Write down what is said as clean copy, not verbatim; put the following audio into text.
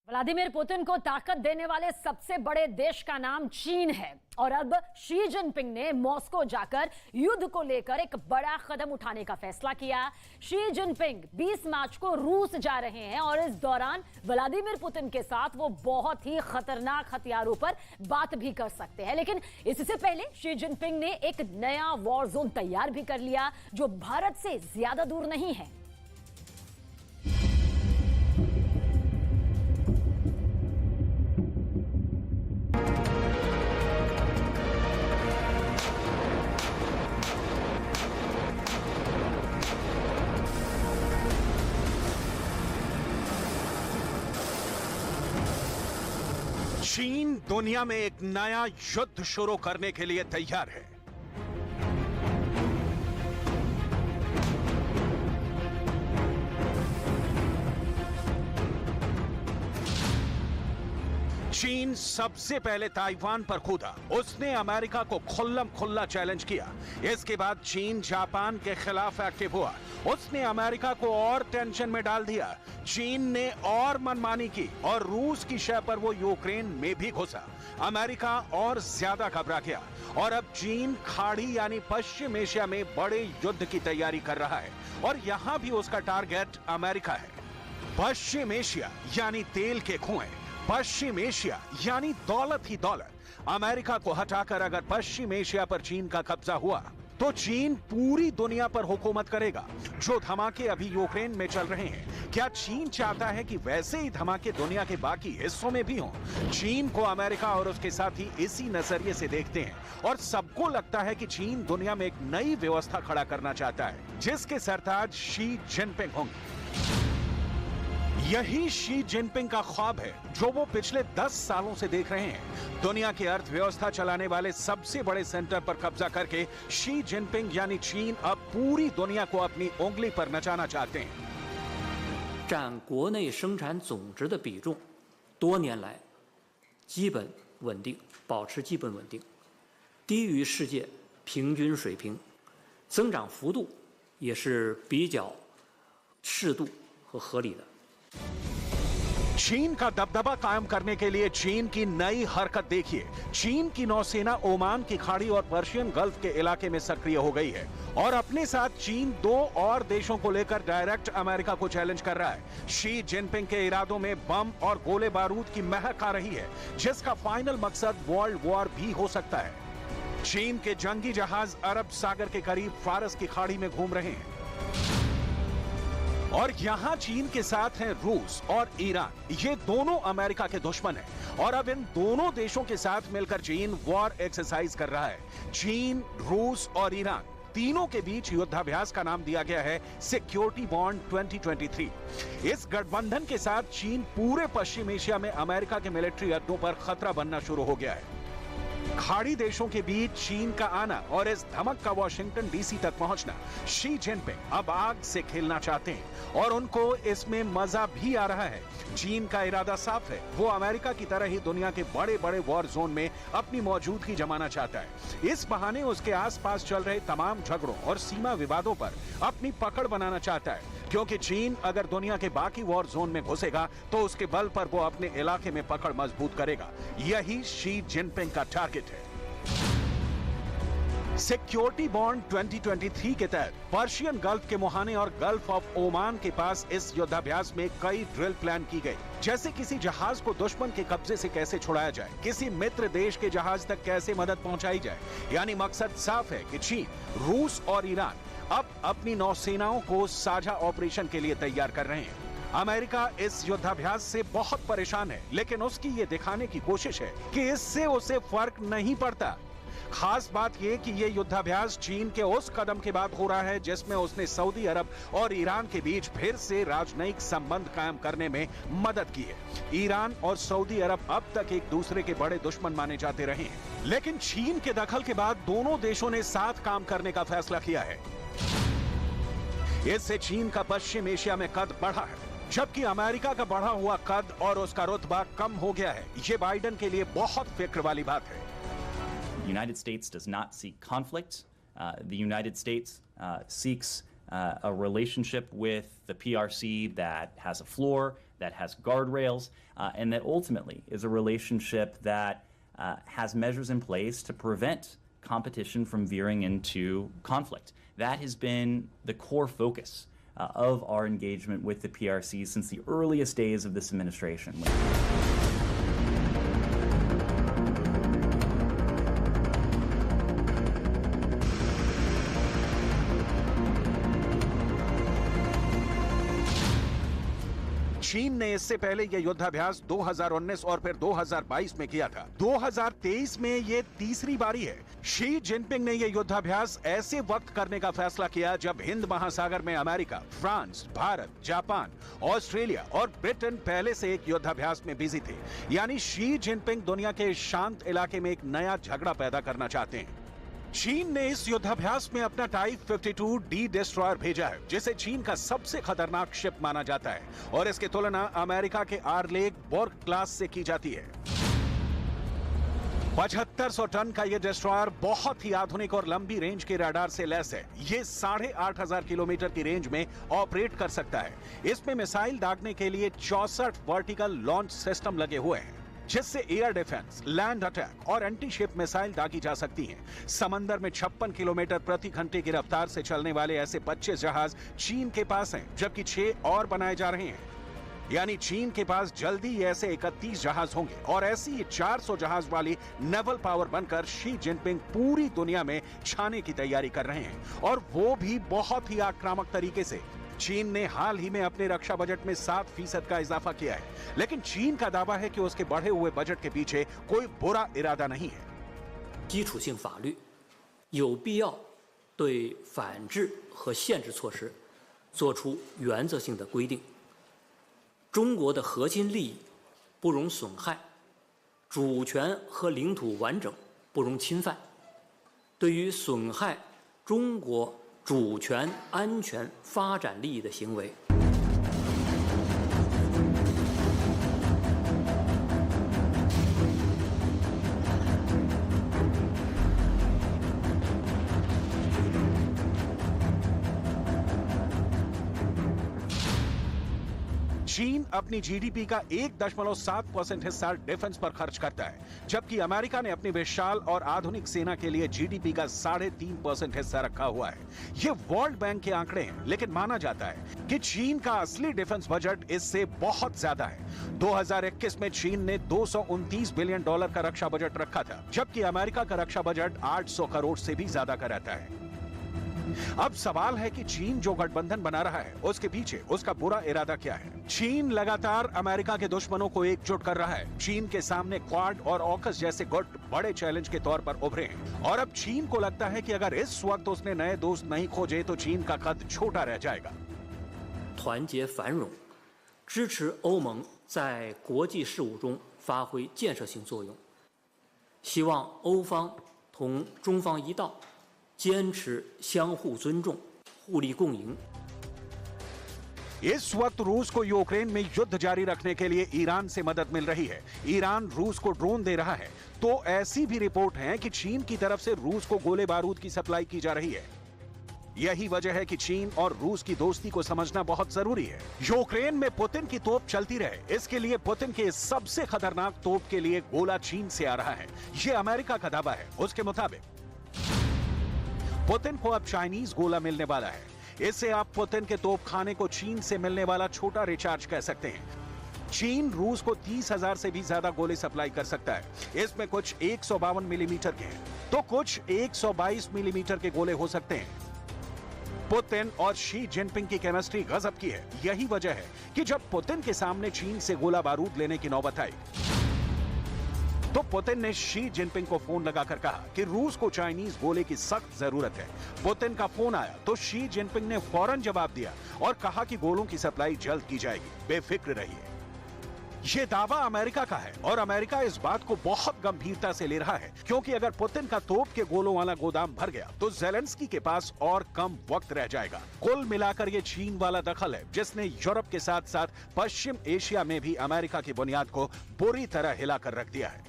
Vladimir Putin को ताकत देने वाले सबसे बड़े देश का नाम चीन है और अब शी जिनपिंग ने मॉस्को जाकर युद्ध को लेकर एक बड़ा कदम उठाने का फैसला किया। शी जिनपिंग 20 मार्च को रूस जा रहे हैं और इस दौरान व्लादिमीर पुतिन के साथ वो बहुत ही खतरनाक हथियारों पर बात भी कर सकते हैं। लेकिन इससे पहले शी जिनपिंग ने एक नया वॉर जोन तैयार भी कर लिया जो भारत से ज्यादा दूर नहीं है। चीन दुनिया में एक नया युद्ध शुरू करने के लिए तैयार है। चीन सबसे पहले ताइवान पर कूदा। उसने अमेरिका को खुल्लम खुल्ला चैलेंज किया। इसके बाद चीन जापान के खिलाफ एक्टिव हुआ। उसने अमेरिका को और टेंशन में डाल दिया। चीन ने और मनमानी की और रूस की शय पर वो यूक्रेन में भी घुसा। अमेरिका और ज्यादा घबरा गया और अब चीन खाड़ी यानी पश्चिम एशिया में बड़े युद्ध की तैयारी कर रहा है और यहां भी उसका टारगेट अमेरिका है। पश्चिम एशिया यानी तेल के कुएं, पश्चिम एशिया यानी दौलत ही दौलत। अमेरिका को हटाकर अगर पश्चिम एशिया पर चीन का कब्जा हुआ तो चीन पूरी दुनिया पर हुकूमत करेगा। जो धमाके अभी यूक्रेन में चल रहे हैं, क्या चीन चाहता है कि वैसे ही धमाके दुनिया के बाकी हिस्सों में भी हों? चीन को अमेरिका और उसके साथी इसी नजरिए से देखते हैं और सबको लगता है कि चीन दुनिया में एक नई व्यवस्था खड़ा करना चाहता है जिसके सरताज शी जिनपिंग होंगे। यही शी जिनपिंग का ख्वाब है जो वो पिछले 10 सालों से देख रहे हैं। दुनिया की अर्थव्यवस्था चलाने वाले सबसे बड़े सेंटर पर कब्जा करके शी जिनपिंग यानी चीन अब पूरी दुनिया को अपनी उंगली पर नचाना चाहते हैं। 占国内生产总值的比重多年来基本稳定，保持基本稳定，低于世界平均水平，增长幅度也是比较适度和合理的。 चीन का दबदबा कायम करने के लिए चीन की नई हरकत देखिए। चीन की नौसेना ओमान की खाड़ी और पर्शियन गल्फ के इलाके में सक्रिय हो गई है और अपने साथ चीन 2 और देशों को लेकर डायरेक्ट अमेरिका को चैलेंज कर रहा है। शी जिनपिंग के इरादों में बम और गोले बारूद की महक आ रही है जिसका फाइनल मकसद वर्ल्ड वॉर भी हो सकता है। चीन के जंगी जहाज अरब सागर के करीब फारस की खाड़ी में घूम रहे हैं और यहां चीन के साथ हैं रूस और ईरान। ये दोनों अमेरिका के दुश्मन हैं और अब इन दोनों देशों के साथ मिलकर चीन वॉर एक्सरसाइज कर रहा है। चीन, रूस और ईरान तीनों के बीच युद्धाभ्यास का नाम दिया गया है सिक्योरिटी बॉन्ड 2023। इस गठबंधन के साथ चीन पूरे पश्चिम एशिया में अमेरिका के मिलिट्री अड्डों पर खतरा बनना शुरू हो गया है। खाड़ी देशों के बीच चीन का आना और इस धमक का वॉशिंगटन डीसी तक पहुंचना, शी जिनपिंग अब आग से खेलना चाहते हैं और उनको इसमें मजा भी आ रहा है। चीन का इरादा साफ है, वो अमेरिका की तरह ही दुनिया के बड़े बड़े वॉर जोन में अपनी मौजूदगी जमाना चाहता है। इस बहाने उसके आसपास चल रहे तमाम झगड़ों और सीमा विवादों पर अपनी पकड़ बनाना चाहता है, क्योंकि चीन अगर दुनिया के बाकी वॉर जोन में घुसेगा तो उसके बल पर वो अपने इलाके में पकड़ मजबूत करेगा। यही शी जिनपिंग का टारगेट है। सिक्योरिटी बॉन्ड 2023 के तहत पर्शियन गल्फ के मुहाने और गल्फ ऑफ ओमान के पास इस युद्धाभ्यास में कई ड्रिल प्लान की गई, जैसे किसी जहाज को दुश्मन के कब्जे से कैसे छुड़ाया जाए, किसी मित्र देश के जहाज तक कैसे मदद पहुंचाई जाए। यानी मकसद साफ है कि चीन, रूस और ईरान अब अपनी नौसेनाओं को साझा ऑपरेशन के लिए तैयार कर रहे हैं। अमेरिका इस युद्धाभ्यास से बहुत परेशान है, लेकिन उसकी ये दिखाने की कोशिश है कि इससे उसे फर्क नहीं पड़ता। खास बात यह कि यह युद्धाभ्यास चीन के उस कदम के बाद हो रहा है जिसमें उसने सऊदी अरब और ईरान के बीच फिर से राजनयिक संबंध कायम करने में मदद की है। ईरान और सऊदी अरब अब तक एक दूसरे के बड़े दुश्मन माने जाते रहे हैं, लेकिन चीन के दखल के बाद दोनों देशों ने साथ काम करने का फैसला किया है। इससे चीन का पश्चिम एशिया में कद बढ़ा है, जबकि अमेरिका का बढ़ा हुआ कद और उसका रुतबा कम हो गया है। ये बाइडेन के लिए बहुत फिक्र वाली बात है। The United States does not seek conflict. The United States seeks a relationship with the PRC that has a floor, that has guardrails, and that ultimately is a relationship that has measures in place to prevent competition from veering into conflict. That has been the core focus of our engagement with the PRC since the earliest days of this administration. चीन ने इससे पहले यह युद्धाभ्यास 2019 और फिर 2022 में किया था। 2023 में ये तीसरी बारी है। शी जिनपिंग ने यह युद्धाभ्यास ऐसे वक्त करने का फैसला किया जब हिंद महासागर में America, France, Bharat, Japan, Australia और ब्रिटेन पहले से एक युद्धाभ्यास में बिजी थे। यानी शी जिनपिंग दुनिया के शांत इलाके में एक नया झगड़ा पैदा करना चाहते हैं। चीन ने इस युद्धाभ्यास में अपना टाइप 52 डी डिस्ट्रॉयर भेजा है, जिसे चीन का सबसे खतरनाक शिप माना जाता है और इसकी तुलना अमेरिका के आर्लेक बोर्ग क्लास से की जाती है। 7500 टन का यह डिस्ट्रॉयर बहुत ही आधुनिक और लंबी रेंज के रडार से लैस है। ये 8500 किलोमीटर की रेंज में ऑपरेट कर सकता है। इसमें मिसाइल दागने के लिए 64 वर्टिकल लॉन्च सिस्टम लगे हुए हैं, जिससे एयर डिफेंस, लैंड अटैक और एंटी शिप मिसाइल दागी जा सकती हैं। समंदर में 56 किलोमीटर प्रति घंटे की रफ्तार से चलने वाले ऐसे 25 जहाज चीन के पास हैं, जबकि 6 और बनाए जा रहे हैं। यानी चीन के पास जल्दी ऐसे 31 जहाज होंगे और ऐसी 400 जहाज वाली नेवल पावर बनकर शी जिनपिंग पूरी दुनिया में छाने की तैयारी कर रहे हैं, और वो भी बहुत ही आक्रामक तरीके से। चीन ने हाल ही में अपने रक्षा बजट में 7% का इजाफा किया है, लेकिन चीन का दावा है कि उसके बढ़े हुए बजट के पीछे कोई बुरा इरादा नहीं है। 基础性法律有必要对反制和限制措施做出原则性的规定。中国的核心利益不容损害，主权和领土完整不容侵犯。对于损害中国主权、安全、发展利益的行为，चीन अपनी जीडीपी का 1.7% हिस्सा डिफेंस पर खर्च करता है, जबकि अमेरिका ने अपनी विशाल और आधुनिक सेना के लिए जीडीपी का 3.5% हिस्सा रखा हुआ है। ये वर्ल्ड बैंक के आंकड़े हैं, लेकिन माना जाता है कि चीन का असली डिफेंस बजट इससे बहुत ज्यादा है। 2021 में चीन ने $229 बिलियन का रक्षा बजट रखा था, जबकि अमेरिका का रक्षा बजट 800 करोड़ से भी ज्यादा का रहता है। अब सवाल है कि चीन जो गठबंधन बना रहा है, उसके पीछे उसका बुरा इरादा क्या है। चीन लगातार अमेरिका के दुश्मनों को एकजुट कर रहा है। चीन के सामने क्वाड और ऑकस जैसे गुट बड़े चैलेंज के तौर पर उभरे हैं, और अब चीन को लगता है कि अगर इस वक्त उसने नए दोस्त नहीं खोजे तो चीन का कद छोटा रह जाएगा। 团结繁荣，支持欧盟在国际事务中发挥建设性作用。希望欧方同中方一道，坚持相互尊重、互利共赢。 इस वक्त रूस को यूक्रेन में युद्ध जारी रखने के लिए ईरान से मदद मिल रही है। ईरान रूस को ड्रोन दे रहा है, तो ऐसी भी रिपोर्ट है कि चीन की तरफ से रूस को गोले बारूद की सप्लाई की जा रही है। यही वजह है कि चीन और रूस की दोस्ती को समझना बहुत जरूरी है। यूक्रेन में पुतिन की तोप चलती रहे, इसके लिए पुतिन के सबसे खतरनाक तोप के लिए गोला चीन से आ रहा है। यह अमेरिका का दावा है। उसके मुताबिक पुतिन को अब चाइनीज गोला मिलने वाला है। इससे आप पुतिन के तोप खाने को चीन से मिलने वाला छोटा रिचार्ज कह सकते हैं। चीन रूस को 30,000 से भी ज्यादा गोले सप्लाई कर सकता है। इसमें कुछ 152 मिलीमीटर के हैं, तो कुछ 122 मिलीमीटर के गोले हो सकते हैं। पुतिन और शी जिनपिंग की केमिस्ट्री गजब की है। यही वजह है कि जब पुतिन के सामने चीन से गोला बारूद लेने की नौबत आई, तो पुतिन ने शी जिनपिंग को फोन लगाकर कहा कि रूस को चाइनीज गोले की सख्त जरूरत है। पुतिन का फोन आया तो शी जिनपिंग ने फौरन जवाब दिया और कहा कि गोलों की सप्लाई जल्द की जाएगी, बेफिक्र रहिए। यह दावा अमेरिका का है और अमेरिका इस बात को बहुत गंभीरता से ले रहा है, क्योंकि अगर पुतिन का तोप के गोलों वाला गोदाम भर गया तो जेलेंस्की के पास और कम वक्त रह जाएगा। कुल मिलाकर यह चीन वाला दखल है जिसने यूरोप के साथ साथ पश्चिम एशिया में भी अमेरिका की बुनियाद को बुरी तरह हिलाकर रख दिया है।